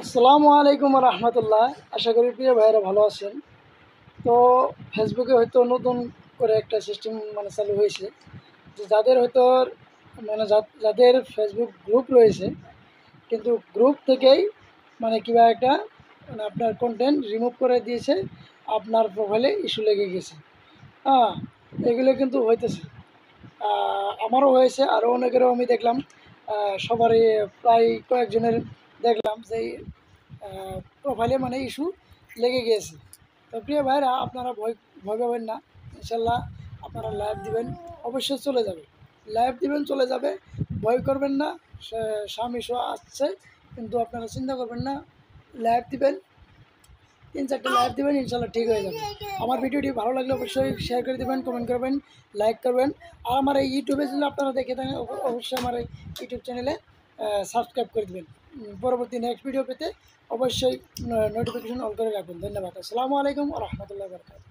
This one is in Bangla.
আসসালামু আলাইকুম রহমতুল্লাহ। আশা করি প্রিয় ভাইয়েরা ভালো আছেন। তো ফেসবুকে হয়তো নতুন করে একটা সিস্টেম চালু হয়েছে, যে যাদের হয়তো যাদের ফেসবুক গ্রুপ রয়েছে, কিন্তু গ্রুপ থেকেই কীভাবে একটা আপনার কন্টেন্ট রিমুভ করে দিয়েছে, আপনার প্রোফাইলে ইস্যু লেগে গেছে। হ্যাঁ, এগুলো কিন্তু হইতেছে। আমারও হয়েছে, আরও অনেকেরও আমি দেখলাম। সবারই প্রায় কয়েকজনের দেখলাম যে প্রোফাইলে ইস্যু লেগে গিয়েছে। তো প্রিয় ভাইরা, আপনারা ভয় ভয় পাবেন না। ইনশাল্লাহ আপনারা লাইভ দিবেন, অবশ্যই চলে যাবে। লাইভ দিবেন, চলে যাবে। ভয় করবেন না। স্বামী শো আসছে, কিন্তু আপনারা চিন্তা করবেন না। লাইভ দিবেন, 3-4টা লাইভ দেবেন, ইনশাল্লাহ ঠিক হয়ে যাবে। আমার ভিডিওটি ভালো লাগলে অবশ্যই শেয়ার করে দেবেন, কমেন্ট করবেন, লাইক করবেন। আর আমার এই ইউটিউবে যদি আপনারা দেখে থাকেন, অবশ্যই আমার এই ইউটিউব চ্যানেলে সাবস্ক্রাইব করে দেবেন। পরবর্তী নেক্সট ভিডিও পেতে অবশ্যই নোটিফিকেশন অন করে রাখবেন। ধন্যবাদ। আসসালামু আলাইকুম ওয়া রাহমাতুল্লাহি ওয়া বারাকাতুহু।